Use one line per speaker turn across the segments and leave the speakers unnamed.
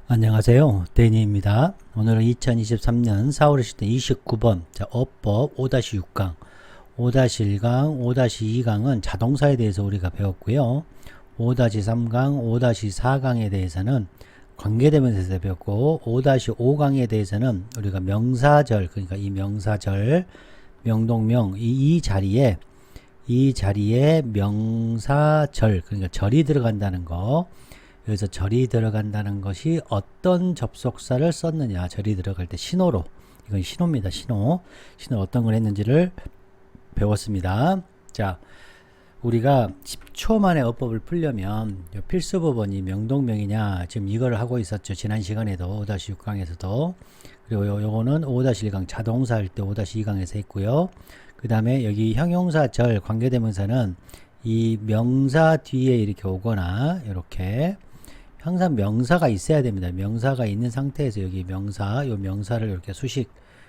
안녕하세요. 데니입니다. 오늘은 2023년 4월 29번 어법 5-6강 5-1강, 5-2강은 자동사에 대해서 우리가 배웠고요. 5-3강, 5-4강에 대해서는 관계대명사에 배웠고 5-5강에 대해서는 우리가 명사절, 그러니까 이 명사절, 명동명 이 자리에 명사절, 그러니까 절이 들어간다는 거, 여기서 절이 들어간다는 것이 어떤 접속사를 썼느냐, 절이 들어갈 때 신호로, 이건 신호입니다. 신호 어떤 걸 했는지를 배웠습니다. 자, 우리가 10초 만에 어법을 풀려면 필수 부분이 명동명이냐, 지금 이걸 하고 있었죠. 지난 시간에도 5-6강에서도. 그리고 요거는 5-1강 자동사 할 때 5-2강에서 했고요. 그 다음에 여기 형용사 절 관계대명사는 이 명사 뒤에 이렇게 오거나 이렇게 항상 명사가 있어야 됩니다. 명사가 있는 상태에서 여기 요 명사를 이렇게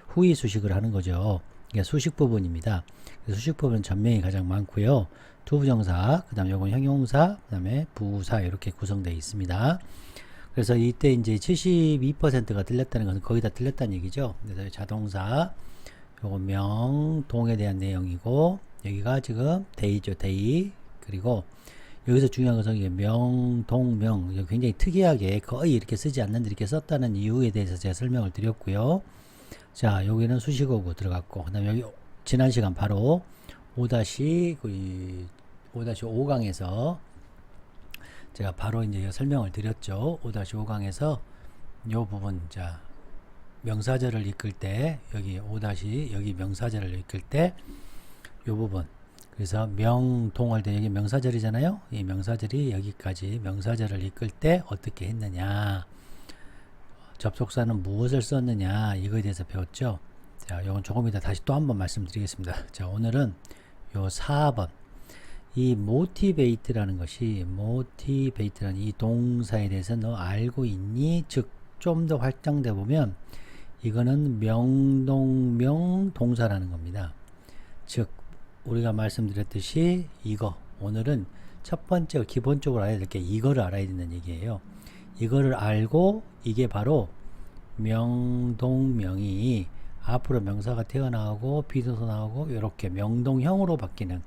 후위 수식을 하는 거죠. 이게 수식 부분입니다. 수식 부분은 전명이 가장 많고요. 투부정사, 그 다음에 요건 형용사, 그 다음에 부사 이렇게 구성되어 있습니다. 그래서 이때 이제 72%가 틀렸다는 것은 거의 다 틀렸다는 얘기죠. 그래서 자동사, 요거 명동에 대한 내용이고, 여기가 지금 데이죠, 데이. 그리고 여기서 중요한 것은 명동명, 굉장히 특이하게 거의 이렇게 쓰지 않는데 이렇게 썼다는 이유에 대해서 제가 설명을 드렸고요. 자, 여기는 수식어구 들어갔고, 그 다음에 여기 지난 시간 바로 5-5강에서 제가 바로 이제 설명을 드렸죠. 5-5강에서 요 부분, 자, 명사절을 이끌 때, 여기 여기 명사절을 이끌 때, 요 부분. 그래서 명동할 때 여기 명사절이잖아요. 이 명사절이 여기까지 명사절을 이끌 때 어떻게 했느냐, 접속사는 무엇을 썼느냐, 이거에 대해서 배웠죠. 자, 이건 조금 이따 다시 또 한번 말씀드리겠습니다. 자, 오늘은 요 4번 이 motivate라는 것이 motivate라는 이 동사에 대해서 너 알고 있니? 즉 좀 더 확장돼 보면 이거는 명동명 동사라는 겁니다. 즉 우리가 말씀드렸듯이 이거 오늘은 첫 번째 기본적으로 알아야 될 게 이거를 알아야 된다는 얘기예요. 이거를 알고 이게 바로 명동명이 앞으로 명사가 태어나고 비동사 나오고 이렇게 명동형으로 바뀌는,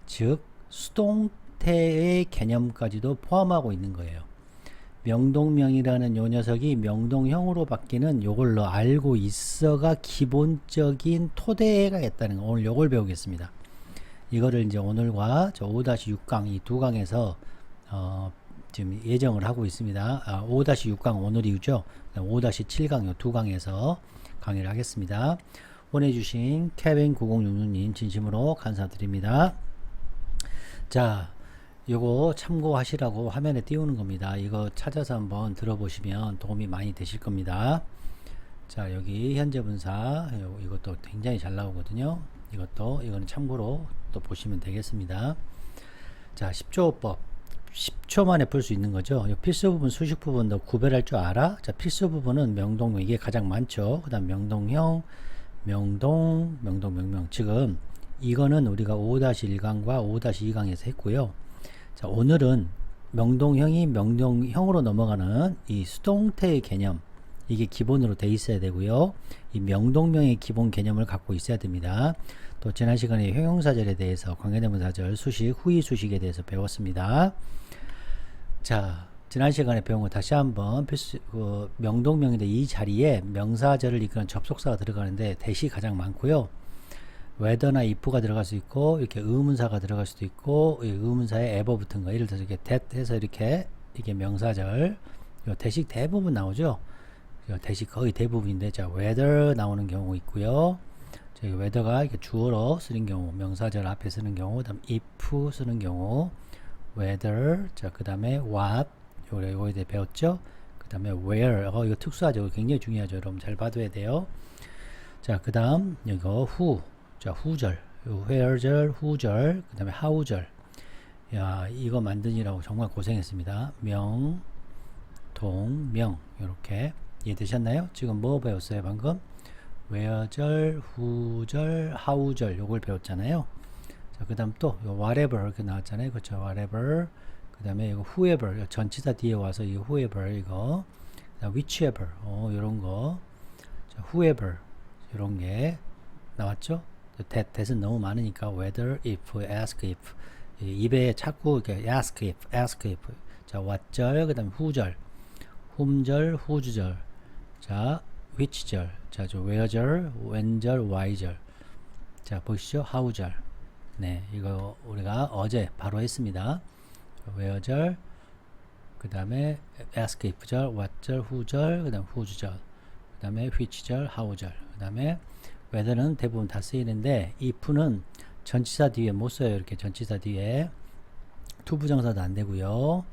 즉 수동태의 개념까지도 포함하고 있는 거예요. 명동명이라는 요 녀석이 명동형으로 바뀌는 요걸로 알고 있어가 기본적인 토대가 있다는 거, 오늘 요걸 배우겠습니다. 이거를 이제 오늘과 저 5-6강 이 두 강에서 지금 예정을 하고 있습니다. 5-6강 오늘이죠. 5-7강 요 두 강에서 강의를 하겠습니다. 보내주신 케빈9066님 진심으로 감사드립니다. 자, 요거 참고하시라고 화면에 띄우는 겁니다. 이거 찾아서 한번 들어보시면 도움이 많이 되실 겁니다. 자, 여기 현재 분사 이것도 굉장히 잘 나오거든요. 이거는 참고로 또 보시면 되겠습니다. 자, 10조법 10초 만에 풀 수 있는 거죠. 필수 부분, 수식 부분도 구별할 줄 알아? 자, 필수 부분은 명동명, 이게 가장 많죠. 그 다음 명동형, 명동, 지금 이거는 우리가 5-1강과 5-2강에서 했고요. 자, 오늘은 명동형이 명동형으로 넘어가는 이 수동태의 개념, 이게 기본으로 돼 있어야 되고요. 이 명동명의 기본 개념을 갖고 있어야 됩니다. 또 지난 시간에 형용사절에 대해서 관계대명사절, 수식, 후위 수식에 대해서 배웠습니다. 자, 지난 시간에 배운 거 다시 한번 명동명인데 이 자리에 명사절을 이끄는 접속사가 들어가는데 that이 가장 많고요. whether나 if가 들어갈 수 있고, 이렇게 의문사가 들어갈 수도 있고, 의문사에 ever 붙은 거, 예를 들어서 이렇게 that 해서 이게 명사절, 요 that이 대부분 나오죠. that이 거의 대부분인데, 자, whether 나오는 경우 있고요. 저기 whether가 이렇게 주어로 쓰는 경우, 명사절 앞에 쓰는 경우, 그다음 if 쓰는 경우, whether, 자, 그 다음에 what, 요거에 대해 배웠죠. 그 다음에 where, 이거 특수하죠. 굉장히 중요하죠. 여러분 잘 봐둬야 돼요. 자, 그 다음 이거 who, 자, who절, where절, who절, 그 다음에 how절. 야, 이거 만드느라고 정말 고생했습니다. 명, 동, 명, 이렇게 이해되셨나요? 지금 뭐 배웠어요 방금? where절, who절, how절 요걸 배웠잖아요. 자, 그 다음 또 whatever 이렇게 나왔잖아요. 그렇죠? whatever. 그 다음에 이거 whoever, 전치사 뒤에 와서 이 whoever 이거. whichever, 요런 거. 자, whoever, 요런 게 나왔죠? that은 너무 많으니까 whether, if, ask, if. 입에 자꾸 이렇게 ask if. 자, what절, 그 다음에 who절, whom절, whose절. 자, which절. 자, where절, when절, why절. 자, 보시죠. how절. 네, 이거 우리가 어제 바로 했습니다. where절, 그 다음에 ask if절, what절, who절, 그 다음에 whose절, 그 다음에 which절, how절. 그 다음에 whether는 대부분 다 쓰이는데 if는 전치사 뒤에 못 써요. 이렇게 전치사 뒤에 투부정사도 안 되고요.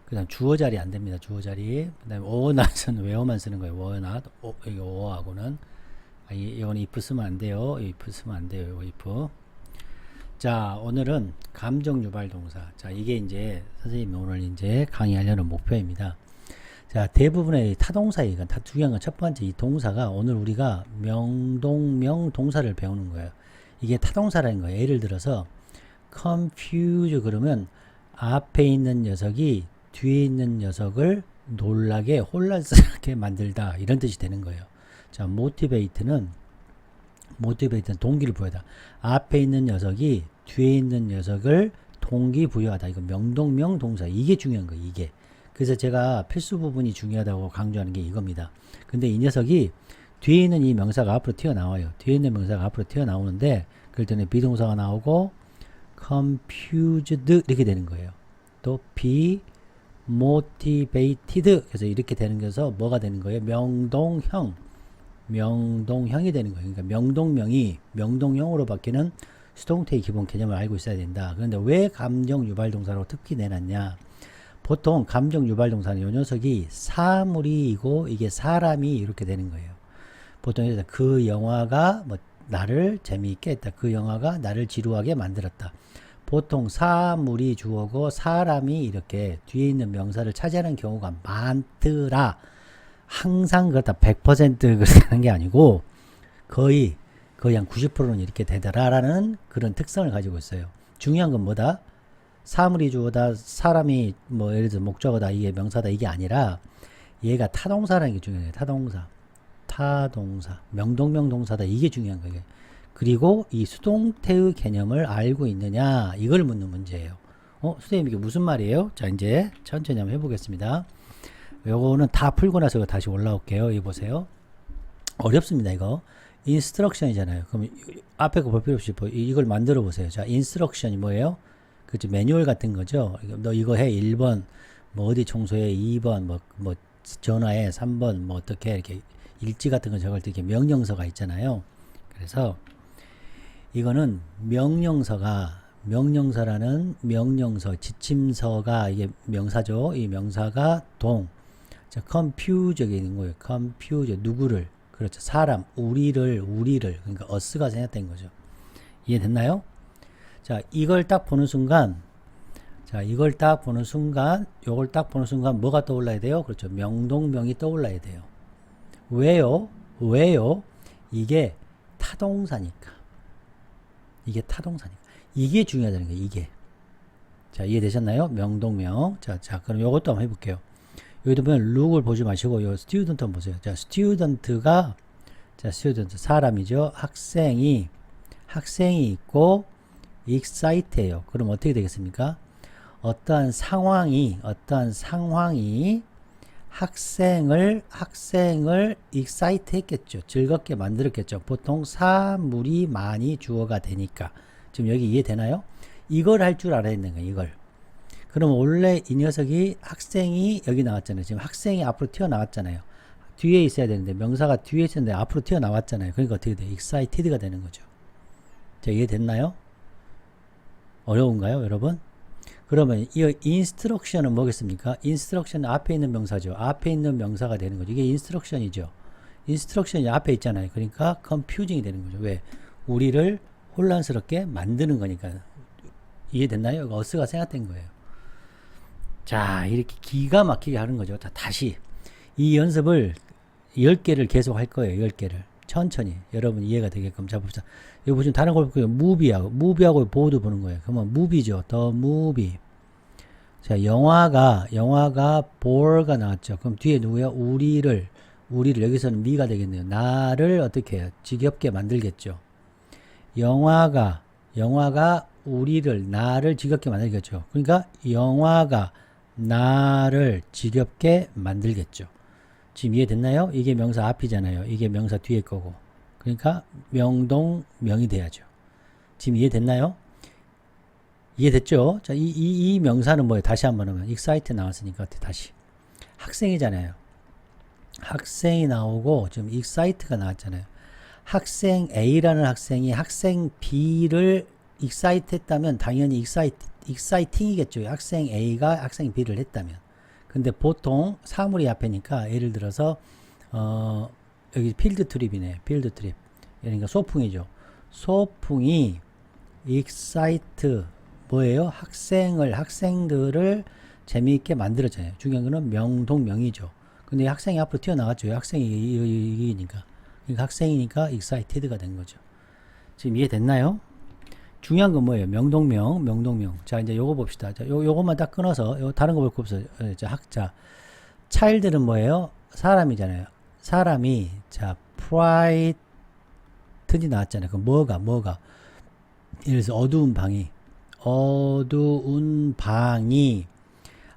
그 다음 주어 자리 안 됩니다. 주어 자리. 그 다음에 or not은 where만 쓰는 거예요. or not. 여기 or하고는. 이건 if 쓰면 안 돼요. if 쓰면 안 돼요. if. 자, 오늘은 감정 유발 동사. 자, 이게 이제 선생님이 오늘 이제 강의하려는 목표입니다. 자, 대부분의 타동사가 다 중요한 건 첫 번째 이 동사가 오늘 우리가 명동명 동사를 배우는 거예요. 이게 타동사라는 거예요. 예를 들어서 confuse 그러면 앞에 있는 녀석이 뒤에 있는 녀석을 놀라게 혼란스럽게 만들다 이런 뜻이 되는 거예요. 자, motivate는 동기를 부여하다. 앞에 있는 녀석이 뒤에 있는 녀석을 동기부여하다. 이거 명동명 동사. 이게 중요한 거예요. 이게. 그래서 제가 필수 부분이 중요하다고 강조하는 게 이겁니다. 근데 이 녀석이 뒤에 있는 이 명사가 앞으로 튀어나와요. 뒤에 있는 명사가 앞으로 튀어나오는데 그럴 때는 비동사가 나오고 confused 이렇게 되는 거예요. 또 be motivated 그래서 이렇게 되는 거서 뭐가 되는 거예요? 명동형이 되는 거예요. 그러니까 명동명이 명동형으로 바뀌는 수동태의 기본 개념을 알고 있어야 된다. 그런데 왜 감정 유발 동사로 특히 내놨냐? 보통 감정 유발 동사는 이 녀석이 사물이고 이게 사람이 이렇게 되는 거예요. 보통 그 영화가 뭐 나를 재미있게 했다. 그 영화가 나를 지루하게 만들었다. 보통 사물이 주어고 사람이 이렇게 뒤에 있는 명사를 차지하는 경우가 많더라. 항상 그렇다 100% 그렇게 하는 게 아니고 거의 한 90%는 이렇게 되더라라는 그런 특성을 가지고 있어요. 중요한 건 뭐다? 사물이 주어다, 사람이 뭐 예를 들어 목적어다, 이게 명사다 이게 아니라 얘가 타동사라는 게 중요해요. 타동사, 명동명 동사다 이게 중요한 거예요. 그리고 이 수동태의 개념을 알고 있느냐 이걸 묻는 문제예요. 선생님 이게 무슨 말이에요? 자, 이제 천천히 한번 해보겠습니다. 요거는 다 풀고 나서 다시 올라올게요. 이거 보세요. 어렵습니다. 이거 인스트럭션이잖아요. 그럼 앞에 거 볼 필요 없이 이걸 만들어 보세요. 자, 인스트럭션이 뭐예요? 그치, 매뉴얼 같은 거죠. 너 이거 해 1번 뭐 어디 청소해 2번 뭐 전화해 3번 뭐 어떻게 이렇게 일지 같은 거 적을 때 이렇게 명령서가 있잖아요. 그래서 이거는 명령서라는 명령서 지침서가 이게 명사죠. 이 명사가 자, confuse가 있는 거예요. confuse 누구를, 그렇죠, 사람, 우리를 그러니까 us가 생략된 거죠. 이해됐나요? 자, 이걸 딱 보는 순간 뭐가 떠올라야 돼요? 그렇죠, 명동명이 떠올라야 돼요. 왜요? 이게 타동사니까. 이게 중요하다는 거예요. 이게. 자, 이해되셨나요? 명동명. 자, 그럼 요것도 한번 해볼게요. 여기도 보면 look을 보지 마시고 요 student 한번 보세요. 자, student 사람이죠. 학생이 있고 excite예요. 그럼 어떻게 되겠습니까? 어떠한 상황이 학생을 excite 했겠죠. 즐겁게 만들었겠죠. 보통 사물이 많이 주어가 되니까. 지금 여기 이해되나요? 이걸 할 줄 알아야 되는 거예요. 이걸. 그럼 원래 이 녀석이 학생이 여기 나왔잖아요. 지금 학생이 앞으로 튀어나왔잖아요. 뒤에 있어야 되는데 명사가 뒤에 있었는데 앞으로 튀어나왔잖아요. 그러니까 어떻게 돼요? excited가 되는 거죠. 자, 이해됐나요? 어려운가요, 여러분? 그러면 이 instruction은 뭐겠습니까? instruction은 앞에 있는 명사죠. 앞에 있는 명사가 되는 거죠. 이게 instruction이죠. instruction이 앞에 있잖아요. 그러니까 confusing이 되는 거죠. 왜? 우리를 혼란스럽게 만드는 거니까. 이해됐나요? 어스가 생략된 거예요. 자, 이렇게 기가 막히게 하는 거죠. 다시 이 연습을 10개를 계속 할 거예요. 10개를 천천히 여러분 이해가 되게끔. 자, 봅시다. 여기 보시면 다른 걸 볼게요. 무비하고 보드 보는 거예요. 그러면 무비죠. 더 무비. 자, 영화가 bore가 나왔죠. 그럼 뒤에 누구요? 우리를 여기서는 me가 되겠네요. 나를 어떻게 해요? 지겹게 만들겠죠. 영화가 나를 지겹게 만들겠죠. 그러니까 영화가 나를 지겹게 만들겠죠. 지금 이해됐나요? 이게 명사 앞이잖아요. 이게 명사 뒤에 거고. 그러니까 명동명이 돼야죠. 지금 이해됐나요? 이해됐죠? 자, 이 명사는 뭐예요? 다시 한번 하면 excite 나왔으니까 다시 학생이잖아요. 학생이 나오고 지금 excite가 나왔잖아요. 학생 A라는 학생이 학생 B를 excite 했다면 당연히 exciting이겠죠. 학생 A가 학생 B를 했다면. 근데 보통 사물이 앞에니까 예를 들어서 여기 필드 트립이네. 필드 트립. 그러니까 소풍이죠. 소풍이 excite 뭐예요? 학생들을 재미있게 만들었잖아요. 중요한 거는 명동명이죠. 근데 학생이 앞으로 튀어나갔죠. 학생이 이기니까. 그러니까 학생이니까 excited가 된 거죠. 지금 이해됐나요? 중요한 건 뭐예요? 명동명. 자, 이제 요거 봅시다. 자, 요것만 딱 끊어서, 다른 거 볼 거 없어요. 자, 학자. child는 뭐예요? 사람이잖아요. 사람이, 자, bright이 나왔잖아요. 그 뭐가. 예를 들어서 어두운 방이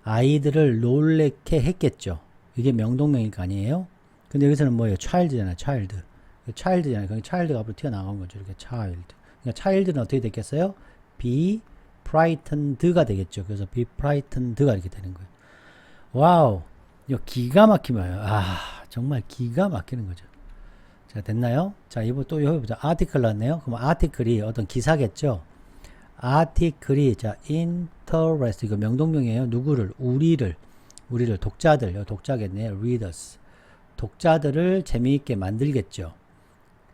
아이들을 놀래게 했겠죠. 이게 명동명일 거 아니에요? 근데 여기서는 뭐예요? child잖아요. child잖아요. 그러니까 child가 앞으로 튀어나온 거죠. 이렇게 child. 그러니까 child는 어떻게 됐겠어요? be frightened가 되겠죠. 그래서 be frightened가 이렇게 되는 거예요. 와우. 이거 기가 막히면 정말 기가 막히는 거죠. 자, 됐나요? 자, 이거 또 여기 보자. 아티클 나왔네요. 그럼 아티클이 어떤 기사겠죠? 아티클이 자, interest 이거 명동명이에요. 누구를? 우리를 독자겠네요. readers. 독자들을 재미있게 만들겠죠.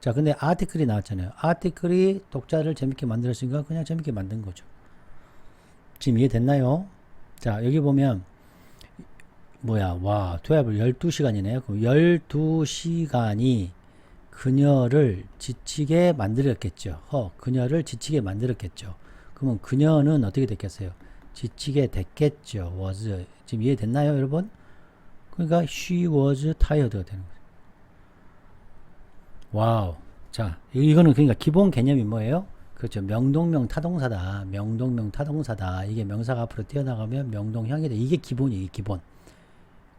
자, 근데 아티클이 나왔잖아요. 아티클이 독자를 재밌게 만들었으니까 그냥 재밌게 만든 거죠. 지금 이해됐나요? 자, 여기 보면 투앱을 12시간이네요. 그럼 12시간이 그녀를 지치게 만들었겠죠. 그녀를 지치게 만들었겠죠. 그러면 그녀는 어떻게 됐겠어요? 지치게 됐겠죠. was. 지금 이해됐나요, 여러분? 그러니까 she was tired가 되는 거죠. 와우. 자, 이거는 그러니까 기본 개념이 뭐예요? 그렇죠. 명동명 타동사다. 이게 명사가 앞으로 튀어나가면 명동형이 돼. 이게 기본이에요. 기본.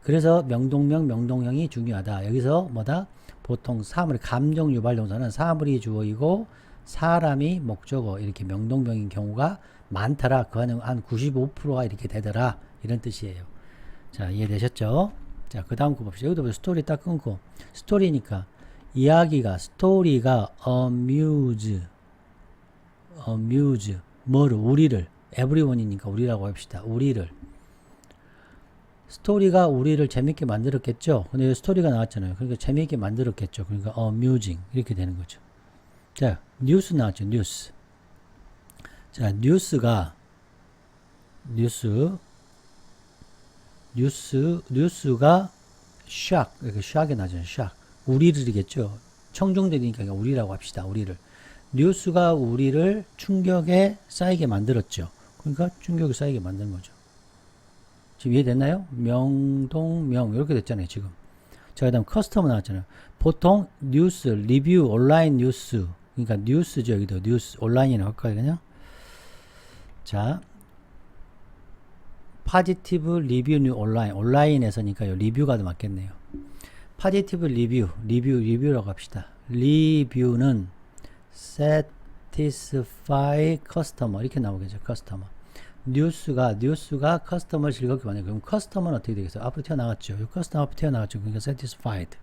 그래서 명동형이 중요하다. 여기서 뭐다? 보통 사물, 감정 유발 동사는 사물이 주어이고 사람이 목적어 이렇게 명동명인 경우가 많더라. 그거는 한 95%가 이렇게 되더라. 이런 뜻이에요. 자, 이해되셨죠? 자, 그 다음 거 봅시다. 여기도 스토리 딱 끊고 스토리니까 스토리가 amuse 뭐를? 우리를 everyone이니까 우리라고 합시다. 스토리가 우리를 재밌게 만들었겠죠. 근데 여기 스토리가 나왔잖아요. 그러니까 재밌게 만들었겠죠. 그러니까 amusing 이렇게 되는 거죠. 자, 뉴스 나왔죠. 자, 뉴스가 shock 이렇게 shock이 나잖아요. shock 우리를이겠죠. 청중들이니까 우리라고 합시다. 뉴스가 우리를 충격에 쌓이게 만들었죠. 그러니까 충격에 쌓이게 만든 거죠. 지금 이해됐나요? 명동명 이렇게 됐잖아요. 지금. 자, 그 다음 커스터머 나왔잖아요. 보통 뉴스, 리뷰, 온라인 뉴스 그러니까 뉴스죠. 여기도 뉴스 온라인이라고 할까요? 그냥? 자, 파지티브 리뷰 뉴 온라인에서니까요. 리뷰가 더 맞겠네요. 파지티브 리뷰라고 합시다. 리뷰는 satisfy customer 이렇게 나오겠죠. customer. 뉴스가 커스터머를 즐겁게 만들고 그럼 커스터머는 어떻게 되겠어요? 앞으로 튀어나갔죠. 이 커스터머 앞으로 튀어나갔죠. 그러니까 satisfied.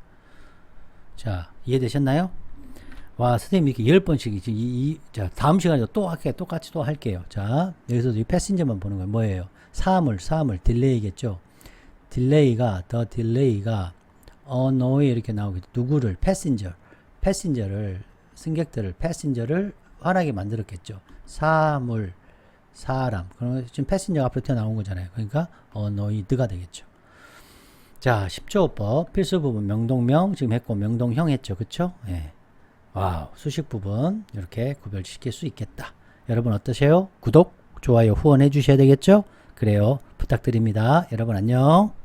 자, 이해되셨나요? 와, 선생님이 이렇게 10번씩 자, 다음 시간에 또 할게요. 똑같이 또 할게요. 자, 여기서 이 패신저만 보는 거예요. 뭐예요? 사물, 딜레이겠죠. 딜레이가 annoy 이렇게 나오겠죠. 누구를? 패신저를 승객들을 화나게 만들었겠죠. 사물, 사람. 그러면 지금 패신저가 앞으로 튀어나온 거잖아요. 그러니까 annoyed가 되겠죠. 자, 10조어법 필수 부분 명동명 지금 했고 명동형 했죠. 그쵸? 예. 와우, 수식 부분 이렇게 구별시킬 수 있겠다. 여러분 어떠세요? 구독 좋아요 후원해 주셔야 되겠죠? 그래요. 부탁드립니다. 여러분 안녕.